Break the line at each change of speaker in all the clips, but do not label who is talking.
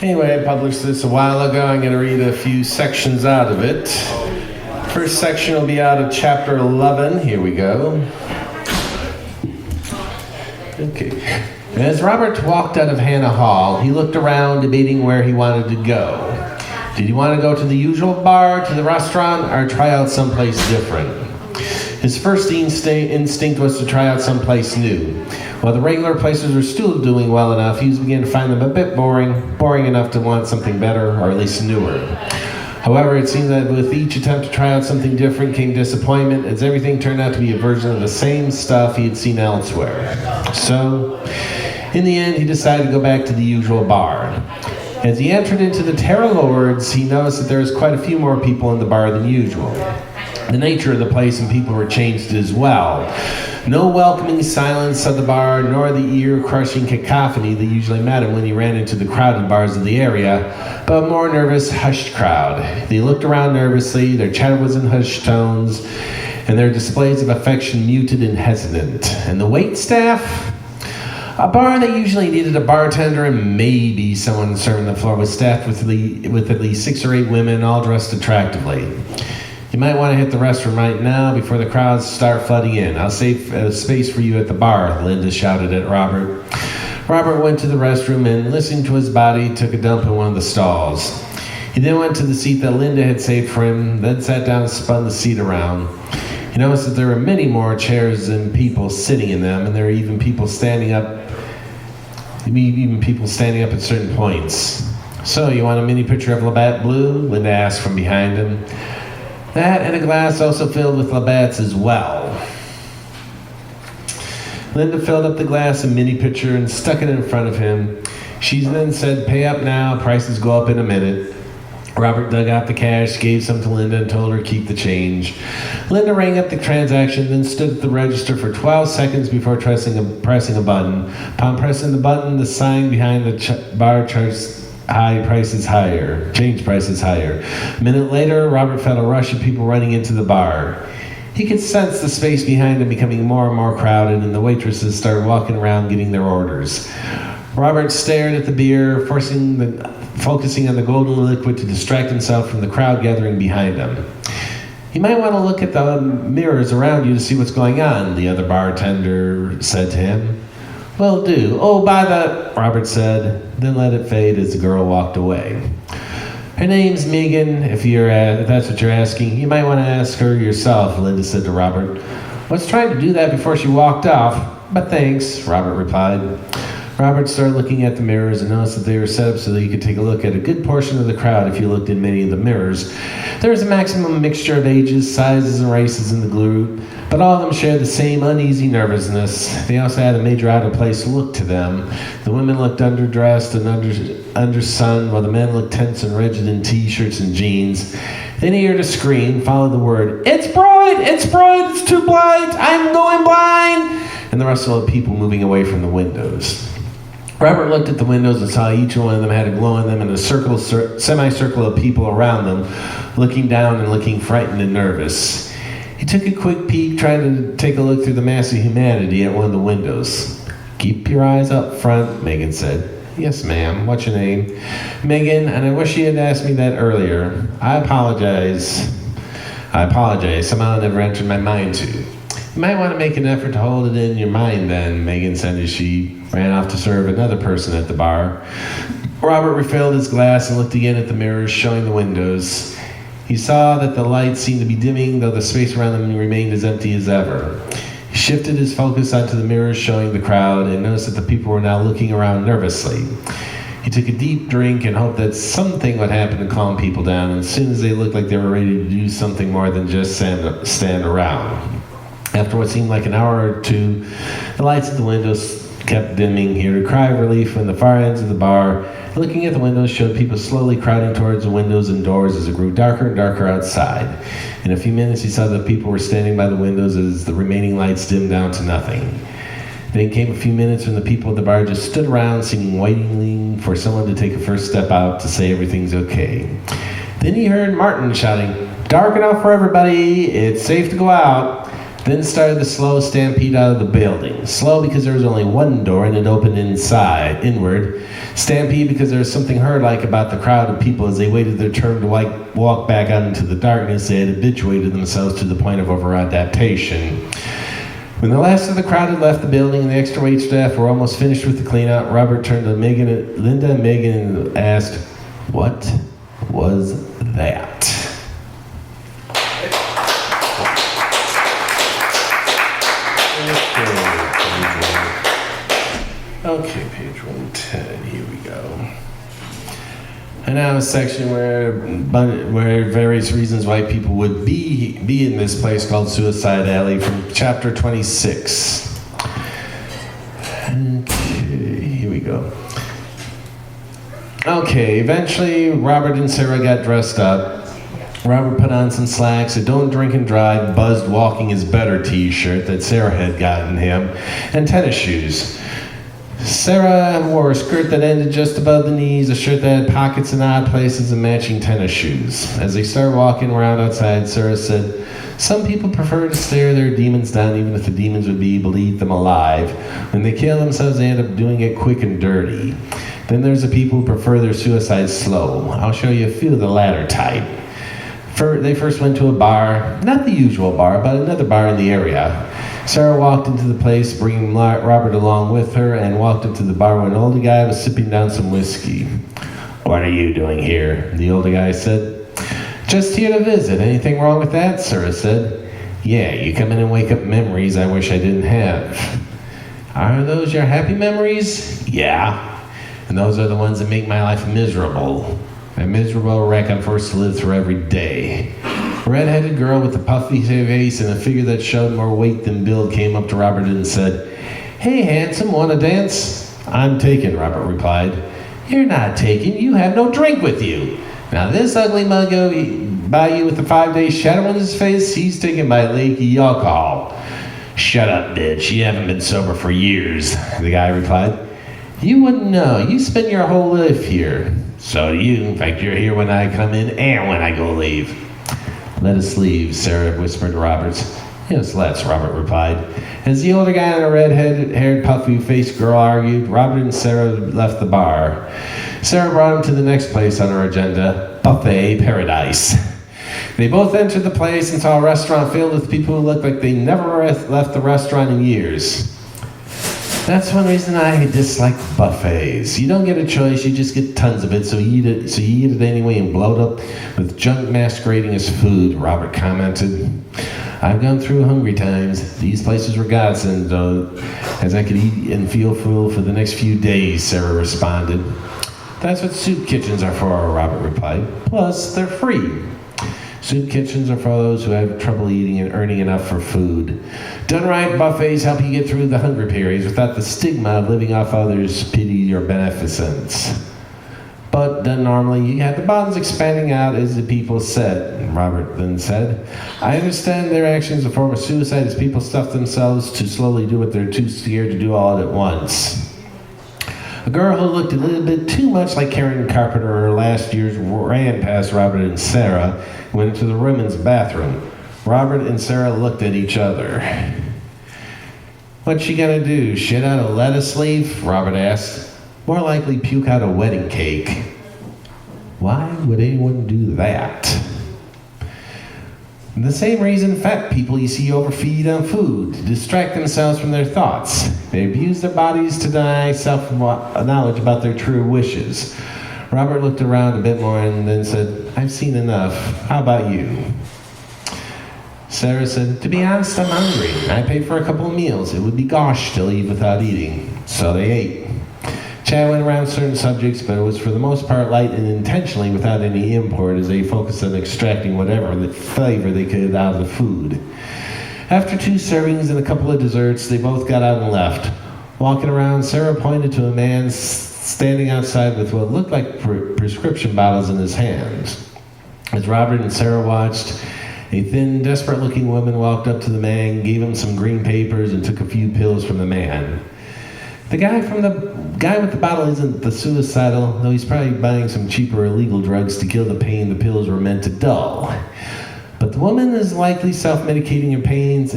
Anyway, I published this a while ago. I'm going to read a few sections out of it. First section will be out of chapter 11. Here we go. Okay. As Robert walked out of Hannah Hall, he looked around, debating where he wanted to go. Did he want to go to the usual bar, to the restaurant, or try out someplace different? His first instinct was to try out someplace new. While the regular places were still doing well enough, he was beginning to find them a bit boring enough to want something better, or at least newer. However, it seemed that with each attempt to try out something different came disappointment, as everything turned out to be a version of the same stuff he had seen elsewhere. So, in the end, he decided to go back to the usual bar. As he entered into the Terra Lords, he noticed that there was quite a few more people in the bar than usual. The nature of the place and people were changed as well. No welcoming silence of the bar, nor the ear-crushing cacophony that usually met him when he ran into the crowded bars of the area, but a more nervous, hushed crowd. They looked around nervously, their chatter was in hushed tones, and their displays of affection muted and hesitant. And the waitstaff? A bar that usually needed a bartender and maybe someone serving the floor was staffed with at least 6 or 8 women, all dressed attractively. You might want to hit the restroom right now before the crowds start flooding in. I'll save a space for you at the bar, Linda shouted at Robert. Robert went to the restroom and, listening to his body, took a dump in one of the stalls. He then went to the seat that Linda had saved for him, then sat down and spun the seat around. He noticed that there were many more chairs than people sitting in them, and there were even people standing up at certain points. So, you want a mini pitcher of Labatt Blue? Linda asked from behind him. That and a glass also filled with Labatt's as well. Linda filled up the glass and mini pitcher and stuck it in front of him. She then said, "Pay up now, prices go up in a minute." Robert dug out the cash, gave some to Linda, and told her to keep the change. Linda rang up the transaction, then stood at the register for 12 seconds before pressing a button. Upon pressing the button, the sign behind the bar charged change prices higher. A minute later, Robert felt a rush of people running into the bar. He could sense the space behind him becoming more and more crowded, and the waitresses started walking around getting their orders. Robert stared at the beer, focusing on the golden liquid to distract himself from the crowd gathering behind him. You might want to look at the mirrors around you to see what's going on, the other bartender said to him. Will do. Oh, by the... Robert said, then let it fade as the girl walked away. Her name's Megan, if that's what you're asking. You might want to ask her yourself, Linda said to Robert. I was trying to do that before she walked off, but thanks, Robert replied. Robert started looking at the mirrors and noticed that they were set up so that you could take a look at a good portion of the crowd if you looked in many of the mirrors. There was a maximum mixture of ages, sizes, and races in the group, but all of them shared the same uneasy nervousness. They also had a major out-of-place look to them. The women looked underdressed and undersunned, while the men looked tense and rigid in t-shirts and jeans. Then he heard a scream, followed the word, "It's bright! It's bright! It's too bright! I'm going blind!" and the rest of the people moving away from the windows. Robert looked at the windows and saw each one of them had a glow in them and a semicircle of people around them, looking down and looking frightened and nervous. He took a quick peek, trying to take a look through the mass of humanity at one of the windows. "Keep your eyes up front," Megan said. "Yes, ma'am. What's your name?" "Megan, and I wish you had asked me that earlier. I apologize. Somehow it never entered my mind to." "You might want to make an effort to hold it in your mind then," Megan said as she ran off to serve another person at the bar. Robert refilled his glass and looked again at the mirrors showing the windows. He saw that the lights seemed to be dimming, though the space around them remained as empty as ever. He shifted his focus onto the mirrors showing the crowd and noticed that the people were now looking around nervously. He took a deep drink and hoped that something would happen to calm people down, and as soon as they looked like they were ready to do something more than just stand around. After what seemed like an hour or two, the lights at the windows kept dimming. He heard a cry of relief from the far ends of the bar. Looking at the windows showed people slowly crowding towards the windows and doors as it grew darker and darker outside. In a few minutes, he saw that people were standing by the windows as the remaining lights dimmed down to nothing. Then came a few minutes when the people at the bar just stood around, seeming waiting for someone to take a first step out to say everything's okay. Then he heard Martin shouting, "Dark enough for everybody. It's safe to go out." Then started the slow stampede out of the building. Slow because there was only one door and it opened inward. Stampede because there was something herd-like about the crowd of people as they waited their turn to walk back out into the darkness. They had habituated themselves to the point of over-adaptation. When the last of the crowd had left the building and the extra wait staff were almost finished with the cleanout, Robert turned to Linda and Megan and asked, "What was that?" Okay, page 110, here we go. And now a section where various reasons why people would be in this place called Suicide Alley from chapter 26. Okay, here we go. Okay, eventually Robert and Sarah got dressed up. Robert put on some slacks, a "Don't Drink and Drive, Buzzed Walking is Better" t-shirt that Sarah had gotten him, and tennis shoes. Sarah wore a skirt that ended just above the knees, a shirt that had pockets in odd places, and matching tennis shoes. As they started walking around outside, Sarah said, "Some people prefer to stare their demons down even if the demons would be able to eat them alive. When they kill themselves, they end up doing it quick and dirty. Then there's the people who prefer their suicide slow. I'll show you a few of the latter type." They first went to a bar, not the usual bar, but another bar in the area. Sarah walked into the place, bringing Robert along with her, and walked up to the bar when an older guy was sipping down some whiskey. "What are you doing here?" the older guy said. "Just here to visit. Anything wrong with that?" Sarah said. "Yeah, you come in and wake up memories I wish I didn't have." "Are those your happy memories?" "Yeah. And those are the ones that make my life miserable. A miserable wreck I'm forced to live through every day." A red-headed girl with a puffy face and a figure that showed more weight than build came up to Robert and said, "Hey, handsome, want to dance?" "I'm taken," Robert replied. "You're not taken. You have no drink with you. Now this ugly mug by you with the 5-day shadow on his face, he's taken by leaky alcohol." "Shut up, bitch. You haven't been sober for years," the guy replied. "You wouldn't know. You spend your whole life here." "So do you. In fact, you're here when I come in and when I go leave." "Let us leave," Sarah whispered to Robert. "Yes, let's," Robert replied. As the older guy and a red-haired, puffy-faced girl argued, Robert and Sarah left the bar. Sarah brought him to the next place on her agenda, Buffet Paradise. They both entered the place and saw a restaurant filled with people who looked like they never left the restaurant in years. That's one reason I dislike buffets. You don't get a choice, you just get tons of it, so you eat it anyway and bloat up with junk masquerading as food, Robert commented. "I've gone through hungry times. These places were godsend, though, as I could eat and feel full for the next few days," Sarah responded. "That's what soup kitchens are for," Robert replied. "Plus, they're free. Soup kitchens are for those who have trouble eating and earning enough for food. Done right, buffets help you get through the hunger periods without the stigma of living off others' pity or beneficence. But done normally, you have the bonds expanding out as the people said," Robert then said. "I understand their actions a form of suicide as people stuff themselves to slowly do what they're too scared to do all at once." A girl who looked a little bit too much like Karen Carpenter last year ran past Robert and Sarah and went into the women's bathroom. Robert and Sarah looked at each other. "What's she gonna do, shit out a lettuce leaf?" Robert asked. "More likely puke out a wedding cake." "Why would anyone do that?" The same reason fat people you see overfeed on food, to distract themselves from their thoughts. They abuse their bodies to deny self-knowledge about their true wishes. Robert looked around a bit more and then said, "I've seen enough. How about you?" Sarah said, "To be honest, I'm hungry. I paid for a couple of meals. It would be gosh to leave without eating." So they ate. Chat went around certain subjects, but it was for the most part light and intentionally without any import as they focused on extracting whatever the flavor they could out of the food. After 2 servings and a couple of desserts, they both got out and left. Walking around, Sarah pointed to a man standing outside with what looked like prescription bottles in his hands. As Robert and Sarah watched, a thin, desperate-looking woman walked up to the man, gave him some green papers, and took a few pills from the man. The guy with the bottle isn't the suicidal, though he's probably buying some cheaper illegal drugs to kill the pain the pills were meant to dull. But the woman is likely self-medicating her pains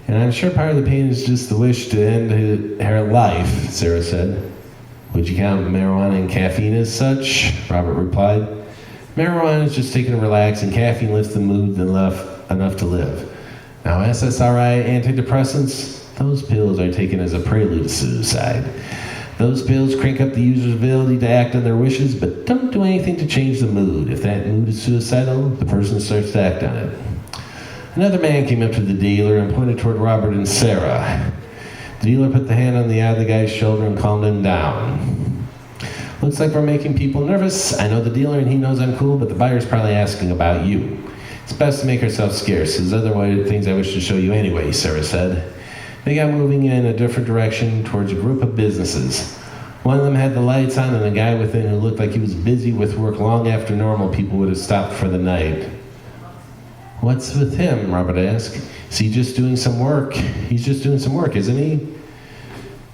And I'm sure part of the pain is just the wish to end her life, Sarah said. Would you count marijuana and caffeine as such? Robert replied. Marijuana is just taken to relax, and caffeine lifts the mood enough to live. Now, SSRI antidepressants, those pills are taken as a prelude to suicide. Those pills crank up the user's ability to act on their wishes, but don't do anything to change the mood. If that mood is suicidal, the person starts to act on it. Another man came up to the dealer and pointed toward Robert and Sarah. The dealer put the hand on the other guy's shoulder and calmed him down. Looks like we're making people nervous. I know the dealer and he knows I'm cool, but the buyer's probably asking about you. It's best to make ourselves scarce. There's other things I wish to show you anyway, Sarah said. They got moving in a different direction towards a group of businesses. One of them had the lights on and a guy within who looked like he was busy with work long after normal people would have stopped for the night. What's with him? Robert asked. Is he just doing some work? He's just doing some work, isn't he?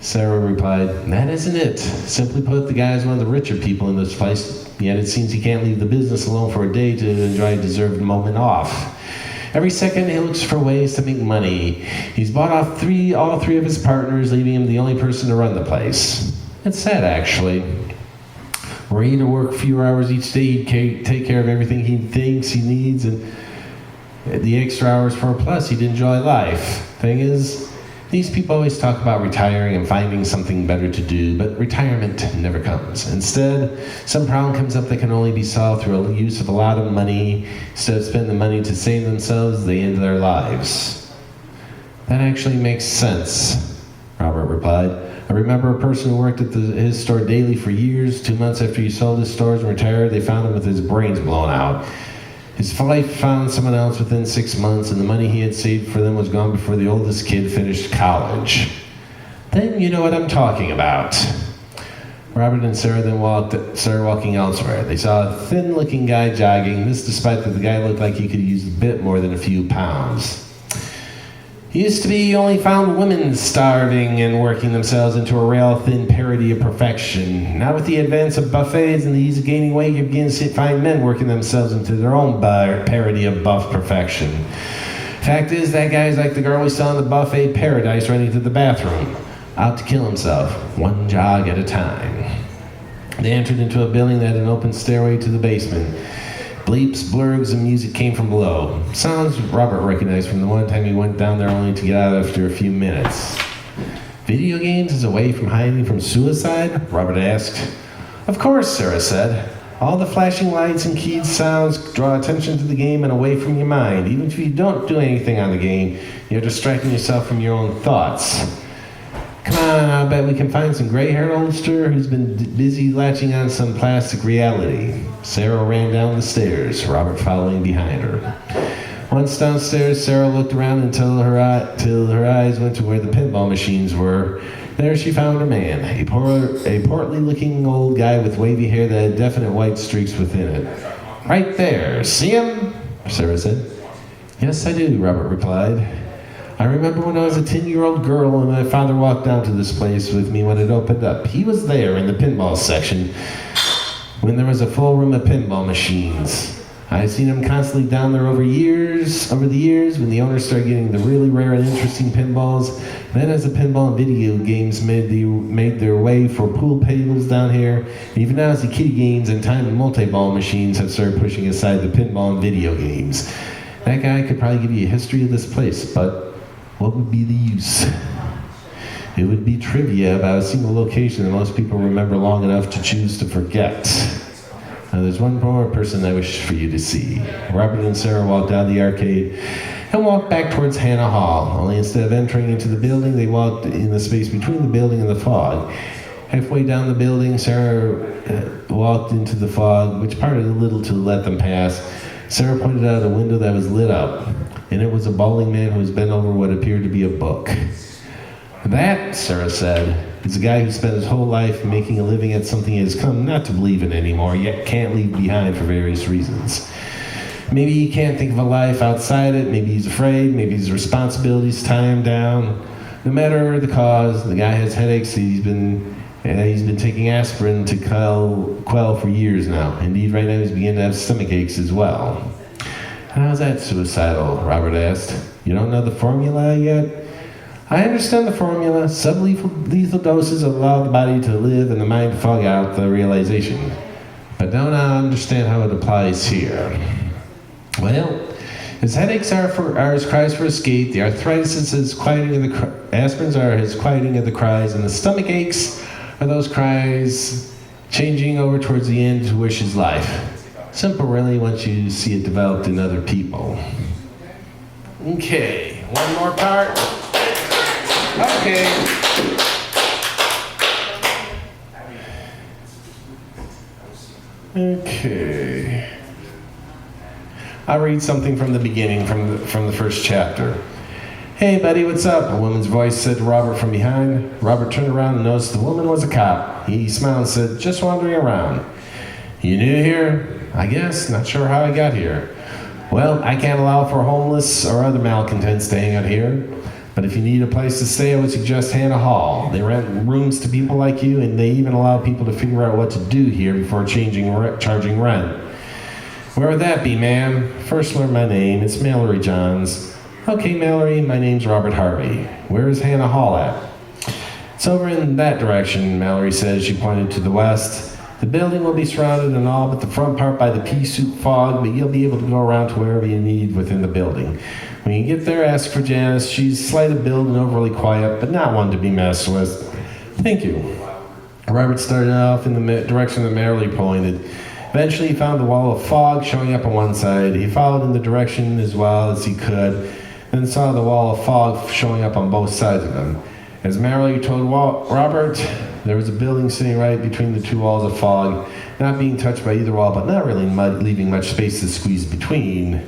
Sarah replied, that isn't it. Simply put, the guy is one of the richer people in this place, yet it seems he can't leave the business alone for a day to enjoy a deserved moment off. Every second he looks for ways to make money. He's bought off all three of his partners, leaving him the only person to run the place. It's sad, actually. Were he to work fewer hours each day, he'd take care of everything he thinks he needs, and the extra hours for a plus, he'd enjoy life. Thing is, these people always talk about retiring and finding something better to do, but retirement never comes. Instead, some problem comes up that can only be solved through a use of a lot of money. Instead of spending the money to save themselves, they end their lives. That actually makes sense, Robert replied. I remember a person who worked at his store daily for years. 2 months after he sold his stores and retired, they found him with his brains blown out. His wife found someone else within 6 months, and the money he had saved for them was gone before the oldest kid finished college. Then you know what I'm talking about. Robert and Sarah then started walking elsewhere. They saw a thin-looking guy jogging, this despite that the guy looked like he could use a bit more than a few pounds. Used to be you only found women starving and working themselves into a rail-thin parody of perfection. Now with the advance of buffets and the ease of gaining weight, you begin to find men working themselves into their own parody of buff perfection. Fact is, that guy's like the girl we saw in the buffet paradise running to the bathroom, out to kill himself, one jog at a time. They entered into a building that had an open stairway to the basement. Bleeps, blurgs, and music came from below. Sounds Robert recognized from the one time he went down there only to get out after a few minutes. Video games as a way from hiding from suicide? Robert asked. Of course, Sarah said. All the flashing lights and keyed sounds draw attention to the game and away from your mind. Even if you don't do anything on the game, you're distracting yourself from your own thoughts. Come on, I'll bet we can find some gray-haired oldster who's been busy latching on some plastic reality. Sarah ran down the stairs, Robert following behind her. Once downstairs, Sarah looked around until her eyes went to where the pinball machines were. There she found a man, a portly-looking old guy with wavy hair that had definite white streaks within it. Right there, see him? Sarah said. Yes, I do, Robert replied. I remember when I was a 10-year-old girl and my father walked down to this place with me when it opened up. He was there in the pinball section when there was a full room of pinball machines. I've seen him constantly down there over the years when the owners started getting the really rare and interesting pinballs. Then as the pinball and video games made their way for pool tables down here, and even now as the kiddie games and time and multi-ball machines have started pushing aside the pinball and video games. That guy could probably give you a history of this place, but what would be the use? It would be trivia about a single location that most people remember long enough to choose to forget. Now there's one more person I wish for you to see. Robert and Sarah walked out of the arcade and walked back towards Hannah Hall. Only instead of entering into the building, they walked in the space between the building and the fog. Halfway down the building, Sarah walked into the fog, which parted a little to let them pass. Sarah pointed out a window that was lit up. And it was a balding man who was bent over what appeared to be a book. That, Sarah said, is a guy who spent his whole life making a living at something he has come not to believe in anymore, yet can't leave behind for various reasons. Maybe he can't think of a life outside it, maybe he's afraid, maybe his responsibilities tie him down. No matter the cause, the guy has headaches he's been taking aspirin to quell for years now. Indeed, right now he's beginning to have stomach aches as well. How's that suicidal? Robert asked. You don't know the formula yet? I understand the formula. Sublethal doses allow the body to live and the mind to fog out the realization. But don't I understand how it applies here? Well, his headaches are his cries for escape. The arthritis is his quieting of the aspirins are his quieting of the cries, and the stomach aches are those cries changing over towards the end to wish his life. Simple, really, once you see it developed in other people. Okay, one more part. Okay. Okay. I'll read something from the beginning, from the first chapter. Hey, buddy, what's up? A woman's voice said to Robert from behind. Robert turned around and noticed the woman was a cop. He smiled and said, just wandering around. You new here? I guess. Not sure how I got here. Well, I can't allow for homeless or other malcontents staying out here. But if you need a place to stay, I would suggest Hannah Hall. They rent rooms to people like you, and they even allow people to figure out what to do here before charging rent. Where would that be, ma'am? First learn my name. It's Mallory Johns. Okay, Mallory, my name's Robert Harvey. Where is Hannah Hall at? It's over in that direction, Mallory said. She pointed to the west. The building will be surrounded in all but the front part by the pea soup fog, but you'll be able to go around to wherever you need within the building. When you get there, ask for Janice. She's slight of build and overly quiet, but not one to be messed with. Thank you. Robert started off in the direction that Mallory pointed. Eventually, he found the wall of fog showing up on one side. He followed in the direction as well as he could, then saw the wall of fog showing up on both sides of him. As Mallory told Robert, there was a building sitting right between the two walls of fog, not being touched by either wall, but not really leaving much space to squeeze between.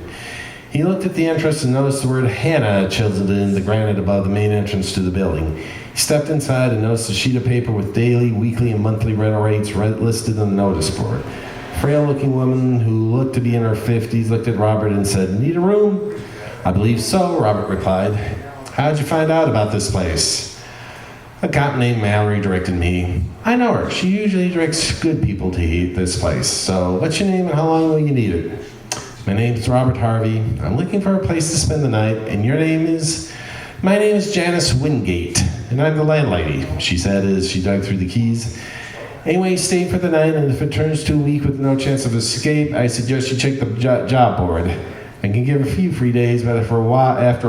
He looked at the entrance and noticed the word Hannah chiseled in the granite above the main entrance to the building. He stepped inside and noticed a sheet of paper with daily, weekly, and monthly rental rates listed on the notice board. A frail-looking woman who looked to be in her 50s looked at Robert and said, "Need a room?" "I believe so," Robert replied. "How'd you find out about this place?" "A cop named Mallory directed me." "I know her. She usually directs good people to this place. So, what's your name and how long will you need it?" "My name's Robert Harvey. I'm looking for a place to spend the night. And your name is?" "My name is Janice Wingate, and I'm the landlady," she said as she dug through the keys. "Anyway, stay for the night, and if it turns to a week with no chance of escape, I suggest you check the job board. I can give a few free days, but after a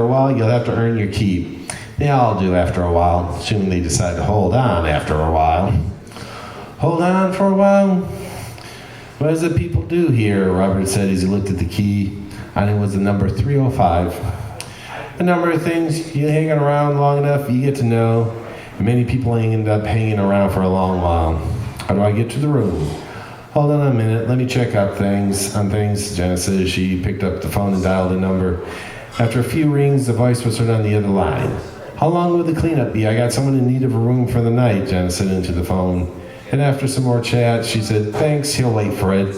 while, you'll have to earn your keep. They all do after a while, assuming they decide to hold on after a while." "Hold on for a while? What does the people do here?" Robert said as he looked at the key. On it was the number 305. "A number of things. You hang around long enough, you get to know. Many people end up hanging around for a long while. How do I get to the room?" "Hold on a minute, let me check up things. Janice said as she picked up the phone and dialed a number. After a few rings, the voice was heard on the other line. "How long will the cleanup be? I got someone in need of a room for the night," Janice said into the phone. And after some more chat, she said, "Thanks, he'll wait for it,"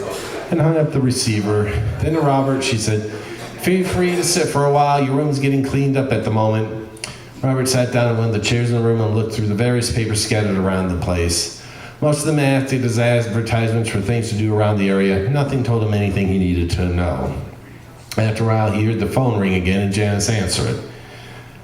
and hung up the receiver. Then to Robert, she said, "Feel free to sit for a while. Your room's getting cleaned up at the moment." Robert sat down in one of the chairs in the room and looked through the various papers scattered around the place. Most of them acted as advertisements for things to do around the area. Nothing told him anything he needed to know. After a while, he heard the phone ring again and Janice answer it.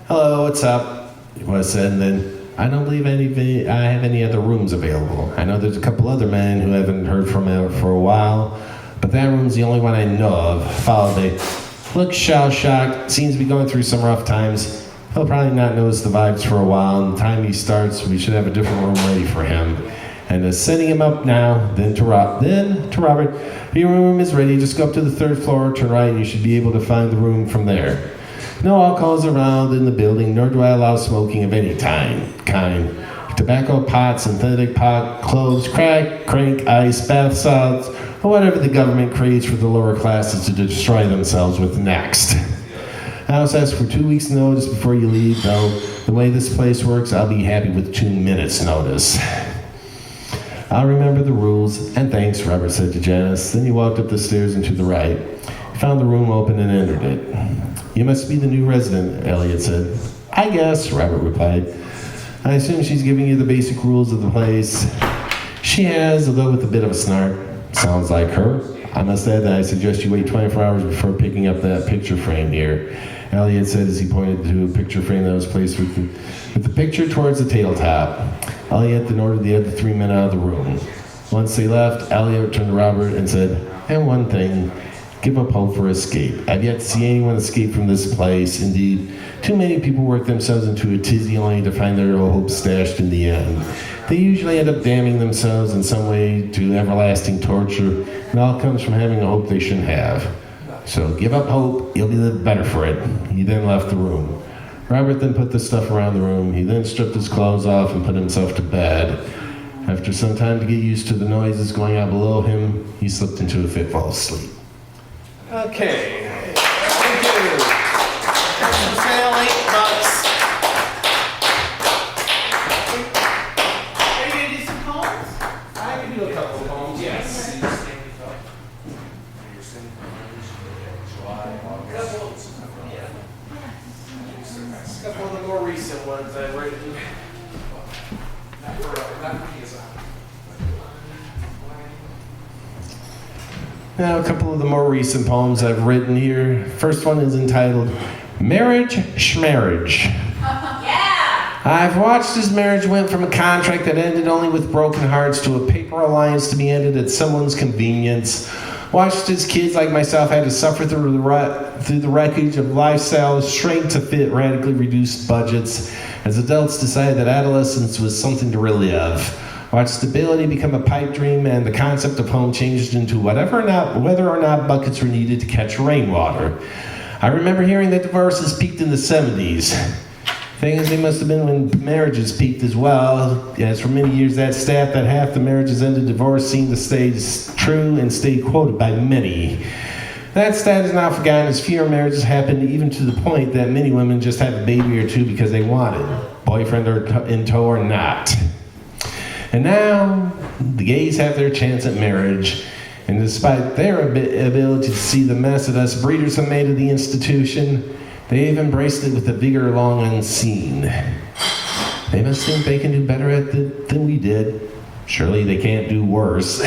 "Hello, what's up?" it was said, and then, "I don't believe I have any other rooms available. I know there's a couple other men who haven't heard from for a while, but that room's the only one I know of." Followed by, "Looks shell-shocked, seems to be going through some rough times. He'll probably not notice the vibes for a while, and the time he starts, we should have a different room ready for him. And setting him up now." Then to Robert, "Your room is ready. Just go up to the third floor, turn right, and you should be able to find the room from there. No alcohols around in the building, nor do I allow smoking of any kind. Tobacco, pot, synthetic pot, cloves, crack, crank, ice, bath salts, or whatever the government creates for the lower classes to destroy themselves with next. I also ask for 2 weeks' notice before you leave, though the way this place works, I'll be happy with 2 minutes' notice." "I'll remember the rules, and thanks," Robert said to Janice. Then he walked up the stairs and to the right. He found the room open and entered it. "You must be the new resident," Elliot said. "I guess," Robert replied. "I assume she's giving you the basic rules of the place." "She has, although with a bit of a snark. Sounds like her. I must add that I suggest you wait 24 hours before picking up that picture frame here. Elliot said as he pointed to a picture frame that was placed with the picture towards the tabletop. Elliot then ordered the other 3 men out of the room. Once they left, Elliot turned to Robert and said, "And one thing, give up hope for escape. I've yet to see anyone escape from this place. Indeed, too many people work themselves into a tizzy only to find their hope stashed in the end. They usually end up damning themselves in some way to everlasting torture. It all comes from having a hope they shouldn't have. So give up hope, you'll be the better for it." He then left the room. Robert then put the stuff around the room. He then stripped his clothes off and put himself to bed. After some time to get used to the noises going on below him, he slipped into a fitful of sleep. Okay. Thank you. For sale, $8. Are you going to do some poems? I can do a couple of poems, yes. A couple of the more recent ones I've written. Now, a couple of the more recent poems I've written here. First one is entitled Marriage Schmarriage.
Yeah!
I've watched as marriage went from a contract that ended only with broken hearts to a paper alliance to be ended at someone's convenience. Watched as kids like myself had to suffer through the wreckage of lifestyles strained to fit radically reduced budgets, as adults decided that adolescence was something to relive. Watched stability become a pipe dream, and the concept of home changed into whether or not buckets were needed to catch rainwater. I remember hearing that divorces peaked in the 70s. Thing is, they must have been when marriages peaked as well, as for many years that stat that half the marriages ended divorce seemed to stay true and stay quoted by many. That stat is now forgotten as fewer marriages happened, even to the point that many women just have a baby or two because they wanted, boyfriend in tow or not. And now, the gays have their chance at marriage, and despite their ability to see the mess that us breeders have made of the institution, they have embraced it with a vigor long unseen. They must think they can do better at it than we did. Surely they can't do worse.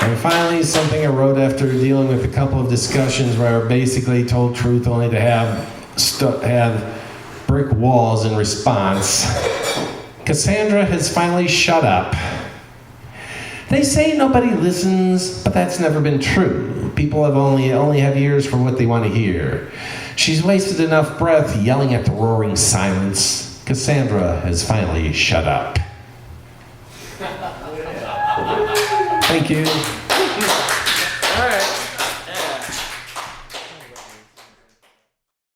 And finally, something I wrote after dealing with a couple of discussions where I basically told truth only to have brick walls in response. Cassandra has finally shut up. They say nobody listens, but that's never been true. People have only have ears for what they want to hear. She's wasted enough breath yelling at the roaring silence. Cassandra has finally shut up. Thank you.